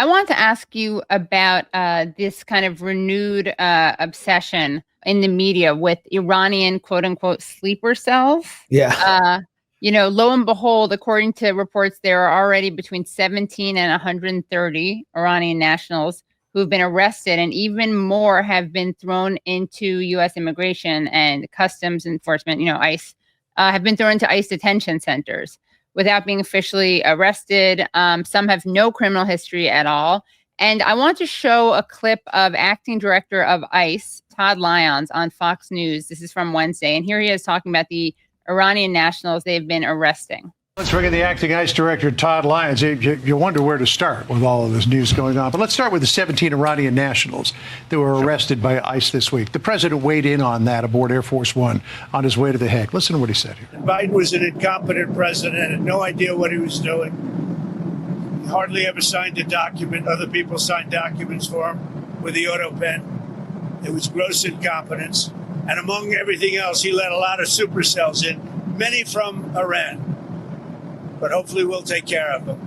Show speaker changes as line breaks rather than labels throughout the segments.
I want to ask you about this kind of renewed obsession in the media with Iranian quote unquote sleeper cells.
Yeah.
Lo and behold, according to reports, there are already between 17 and 130 Iranian nationals who have been arrested, and even more have been thrown into U.S. immigration and customs enforcement, ICE, have been thrown into ICE detention centers without being officially arrested. Some have no criminal history at all. And I want to show a clip of acting director of ICE, Todd Lyons, on Fox News. This is from Wednesday. And here he is talking about the Iranian nationals they've been arresting.
Let's bring in the acting ICE director, Todd Lyons. You wonder where to start with all of this news going on. But let's start with the 17 Iranian nationals that were arrested by ICE this week. The president weighed in on that aboard Air Force One on his way to The Hague. Listen to what he said here.
Biden was an incompetent president, had no idea what he was doing. He hardly ever signed a document. Other people signed documents for him with the auto pen. It was gross incompetence. And among everything else, he let a lot of supercells in, many from Iran. But hopefully we'll take care of them.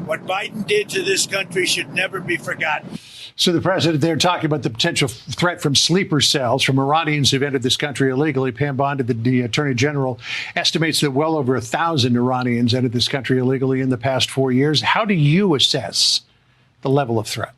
What Biden did to this country should never be forgotten.
So the president there talking about the potential threat from sleeper cells from Iranians who've entered this country illegally. Pam Bondi, the attorney general, estimates that well over 1,000 Iranians entered this country illegally in the past 4 years. How do you assess the level of threat?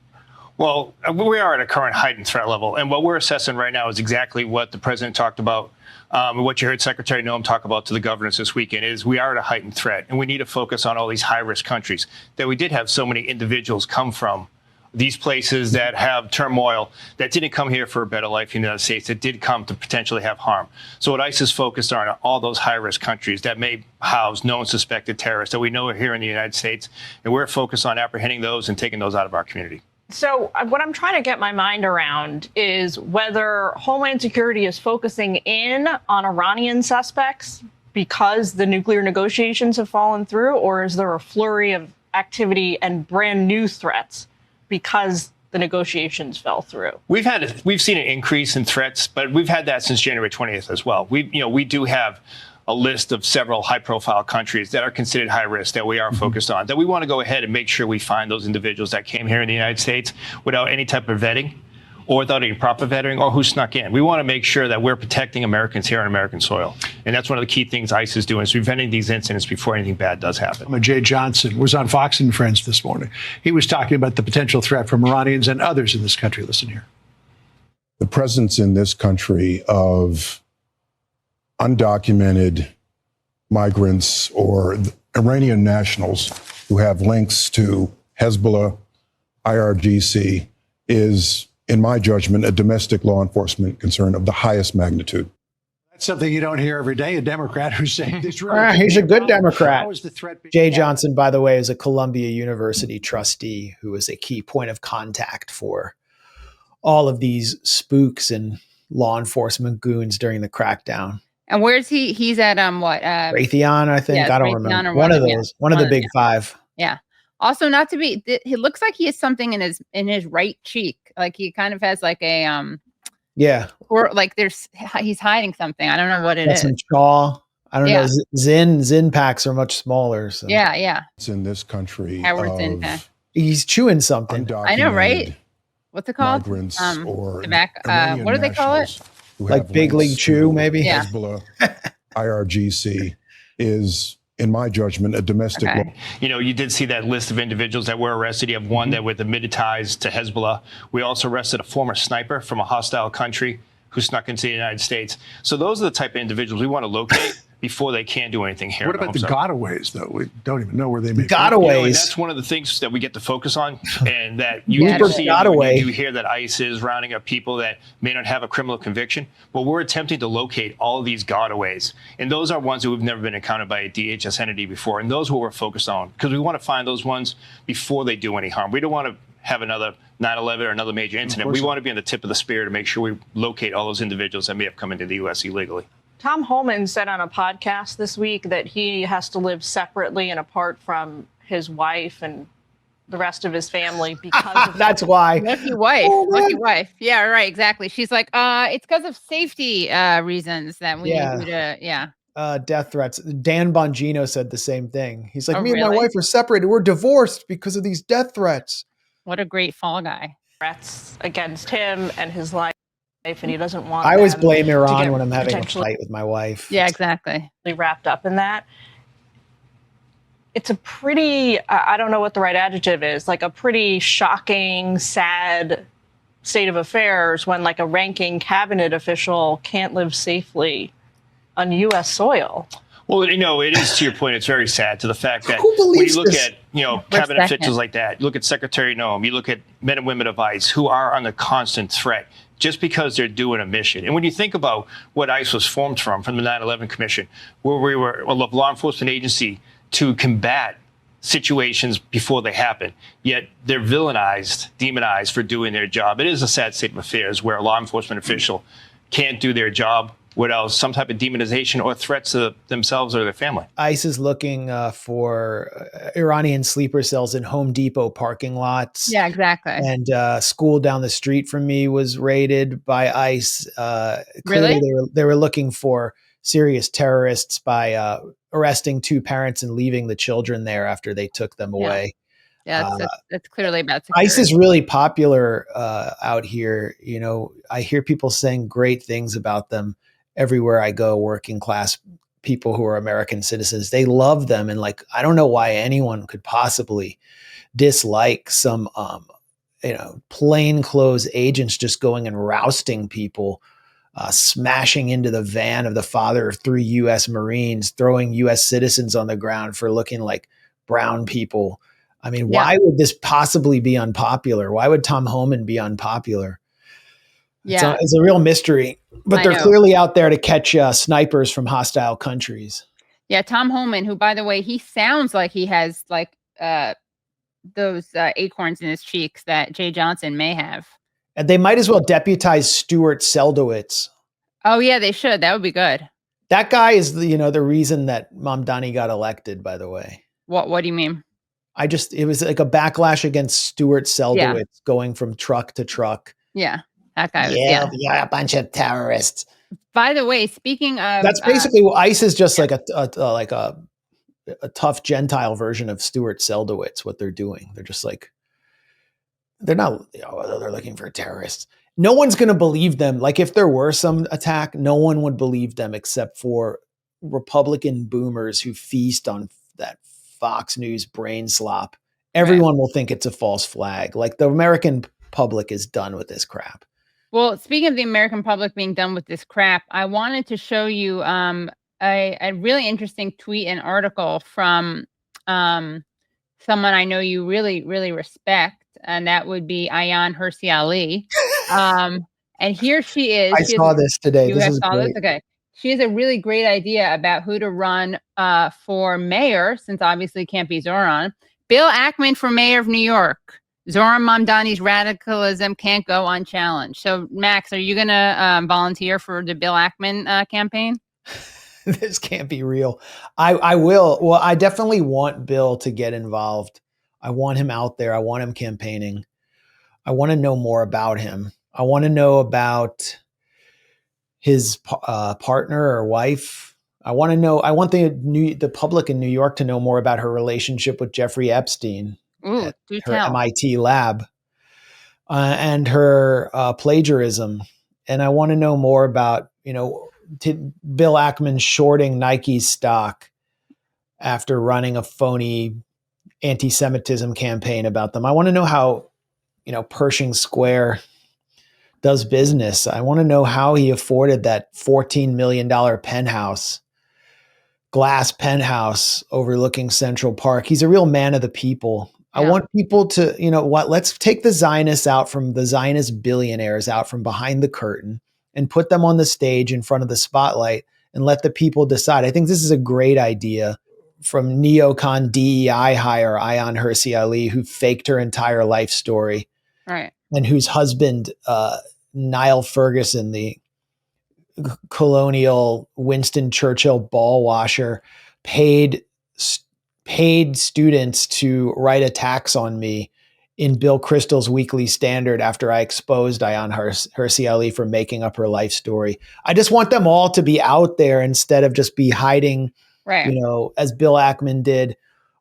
Well, we are at a current heightened threat level. And what we're assessing right now is exactly what the president talked about. What you heard Secretary Noam talk about to the governors this weekend is we are at a heightened threat, and we need to focus on all these high-risk countries that we did have so many individuals come from, these places that have turmoil, that didn't come here for a better life in the United States, that did come to potentially have harm. So what ICE is focused on are all those high-risk countries that may house known suspected terrorists that we know are here in the United States, and we're focused on apprehending those and taking those out of our community.
So what I'm trying to get my mind around is whether Homeland Security is focusing in on Iranian suspects because the nuclear negotiations have fallen through, or is there a flurry of activity and brand new threats because the negotiations fell through? We've
seen an increase in threats, but we've had that since January 20th as well. We do have a list of several high-profile countries that are considered high risk that we are focused on, that we want to go ahead and make sure we find those individuals that came here in the United States without any type of vetting or without any proper vetting or who snuck in. We want to make sure that we're protecting Americans here on American soil. And that's one of the key things ICE is doing, is preventing these incidents before anything bad does happen.
Jay Johnson was on Fox and Friends this morning. He was talking about the potential threat from Iranians and others in this country. Listen here.
The presence in this country of undocumented migrants or Iranian nationals who have links to Hezbollah IRGC is, in my judgment, a domestic law enforcement concern of the highest magnitude.
That's something you don't hear every day. A Democrat who's saying this.
Really he's a good Democrat.
How is the threat being
Jay Johnson, by the way, is a Columbia University trustee who is a key point of contact for all of these spooks and law enforcement goons during the crackdown.
And where's he? He's at
Raytheon, I think.
Yeah,
I don't
Raytheon
remember. One of those. One of the big five.
Yeah. Also, not to be. He looks like he has something in his right cheek. Like he kind of has like a
Yeah.
Or like he's hiding something. I don't know what it is.
Some jaw. I don't know. Zin packs are much smaller. So.
Yeah.
It's in this country.
Howard Zinn pack.
He's chewing something.
I know, right? What's it called?
Migrants or
tobacco. What do they call it?
Like Big League Chew, maybe?
Yeah.
Hezbollah IRGC is, in my judgment, a domestic law.
You did see that list of individuals that were arrested. You have one that with admitted ties to Hezbollah. We also arrested a former sniper from a hostile country who snuck into the United States. So those are the type of individuals we want to locate before they can do anything here.
What about the gotaways, though? We don't even know where they may be.
Gotaways.
And that's one of the things that we get to focus on, and that you do see when you do hear that ICE is rounding up people that may not have a criminal conviction. Well, we're attempting to locate all of these gotaways, and those are ones who have never been encountered by a DHS entity before, and those are what we're focused on, because we want to find those ones before they do any harm. We don't want to have another 9/11 or another major incident. We want to be on the tip of the spear to make sure we locate all those individuals that may have come into the U.S. illegally.
Tom Homan said on a podcast this week that he has to live separately and apart from his wife and the rest of his family because of
that's why.
Lucky wife. Lucky wife. Yeah, right. Exactly. She's like, it's because of safety reasons that we need you to,
death threats. Dan Bongino said the same thing. He's like, me and my wife are separated. We're divorced because of these death threats.
What a great fall guy.
Threats against him and his life, and he doesn't want
I always
them
blame
to
Iran
get
when I'm having a
potentially
fight with my wife.
Yeah, exactly.
wrapped up in that. It's a pretty, I don't know what the right adjective is, like a pretty shocking, sad state of affairs when like a ranking cabinet official can't live safely on U.S. soil.
Well, you know, it is, to your point, it's very sad to the fact that
Who
when you
believes
look
this?
at, you know,
For a
cabinet
second.
officials like that, you look at Secretary Noam, you look at men and women of ICE who are under constant threat just because they're doing a mission. And when you think about what ICE was formed from the 9/11 Commission, where we were a law enforcement agency to combat situations before they happen, yet they're villainized, demonized for doing their job. It is a sad state of affairs where a law enforcement official can't do their job without some type of demonization or threats to themselves or their family.
ICE is looking for Iranian sleeper cells in Home Depot parking lots.
Yeah, exactly.
And school down the street from me was raided by ICE. Clearly,
Really?
they were looking for serious terrorists by arresting two parents and leaving the children there after they took them away.
Yeah, that's clearly about security.
ICE is really popular out here. You know, I hear people saying great things about them everywhere I go. Working class people who are American citizens, they love them, and like I don't know why anyone could possibly dislike some plainclothes agents just going and rousting people, smashing into the van of the father of 3 U.S. Marines, throwing U.S. citizens on the ground for looking like brown people. I mean, why would this possibly be unpopular? Why would Tom Homan be unpopular?
Yeah,
It's a real mystery, but they're clearly out there to catch snipers from hostile countries.
Yeah, Tom Homan, who, by the way, he sounds like he has like those acorns in his cheeks that Jay Johnson may have.
And they might as well deputize Stuart Seldowitz.
Oh yeah, they should. That would be good.
That guy is the reason that Mamdani got elected, by the way.
What do you mean?
It was like a backlash against Stuart Seldowitz going from truck to truck.
Yeah, that guy.
Yeah, a bunch of terrorists.
By the way, speaking of,
that's basically what ICE is, just like a tough Gentile version of Stuart Seldowitz. What they're doing, they're just like, they're not. They're looking for terrorists. No one's going to believe them. Like if there were some attack, no one would believe them except for Republican boomers who feast on that Fox News brain slop. Everyone will think it's a false flag. Like the American public is done with this crap.
Well, speaking of the American public being done with this crap, I wanted to show you a really interesting tweet and article from someone I know you really, really respect, and that would be Ayaan Hirsi Ali. And here she is.
I saw this today.
You guys saw this? Okay. She has a really great idea about who to run for mayor, since obviously it can't be Zohran. Bill Ackman for mayor of New York. Zohran Mamdani's radicalism can't go unchallenged. So, Max, are you going to volunteer for the Bill Ackman campaign?
This can't be real. I will. Well, I definitely want Bill to get involved. I want him out there. I want him campaigning. I want to know more about him. I want to know about his partner or wife. I want the public in New York to know more about her relationship with Jeffrey Epstein.
Ooh, do tell.
MIT lab and her plagiarism. And I want to know more about, Bill Ackman shorting Nike's stock after running a phony anti-Semitism campaign about them. I want to know how, Pershing Square does business. I want to know how he afforded that $14 million glass penthouse overlooking Central Park. He's a real man of the people. Yeah. I want people to, let's take the Zionists out from the Zionist billionaires out from behind the curtain and put them on the stage in front of the spotlight and let the people decide. I think this is a great idea from neocon DEI hire Ayaan Hirsi Ali, who faked her entire life story.
Right.
And whose husband, Niall Ferguson, the colonial Winston Churchill ball washer, paid students to write attacks on me in Bill Kristol's Weekly Standard after I exposed Ayaan Hirsi Ali for making up her life story. I just want them all to be out there instead of just be hiding,
right,
as Bill Ackman did,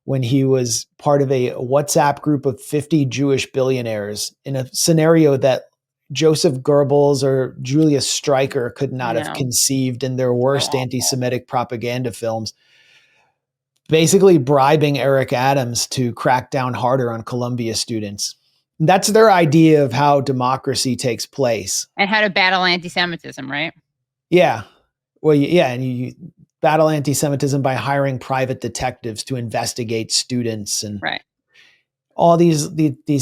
when he was part of a WhatsApp group of 50 Jewish billionaires in a scenario that Joseph Goebbels or Julius Streicher could not have conceived in their worst anti-Semitic propaganda films, basically bribing Eric Adams to crack down harder on Columbia students. That's their idea of how democracy takes place.
And how to battle anti-Semitism, right?
Yeah. Well, yeah, and you battle anti-Semitism by hiring private detectives to investigate students, and all these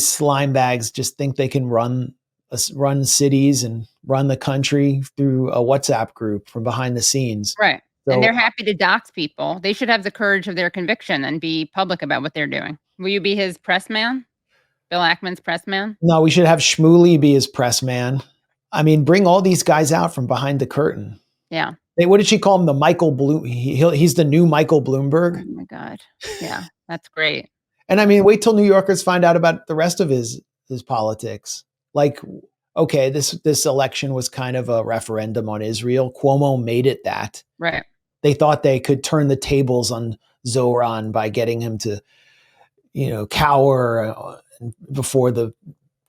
slime bags just think they can run cities and run the country through a WhatsApp group from behind the scenes.
Right.
So,
and they're happy to dox people. They should have the courage of their conviction and be public about what they're doing. Will you be his press man? Bill Ackman's press man?
No, we should have Shmuley be his press man. I mean, bring all these guys out from behind the curtain.
Yeah.
What did she call him? The Michael Bloom. He's the new Michael Bloomberg.
Oh my God. Yeah, that's great.
And I mean, wait till New Yorkers find out about the rest of his politics. Like, okay, this election was kind of a referendum on Israel. Cuomo made it that.
Right.
They thought they could turn the tables on Zohran by getting him to, cower before the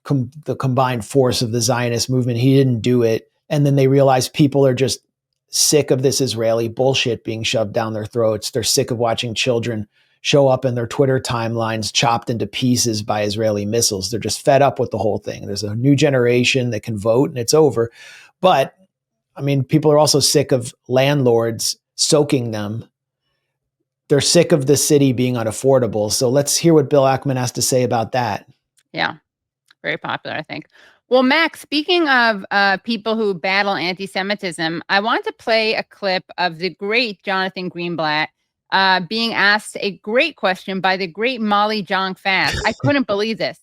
combined force of the Zionist movement. He didn't do it. And then they realized people are just sick of this Israeli bullshit being shoved down their throats. They're sick of watching children show up in their Twitter timelines chopped into pieces by Israeli missiles. They're just fed up with the whole thing. There's a new generation that can vote and it's over. But I mean, people are also sick of landlords soaking them. They're sick of the city being unaffordable. So let's hear what Bill Ackman has to say about that.
Yeah, very popular, I think. Well, Max, speaking of people who battle anti-Semitism, I want to play a clip of the great Jonathan Greenblatt being asked a great question by the great Molly Jong-Fast. I couldn't believe this.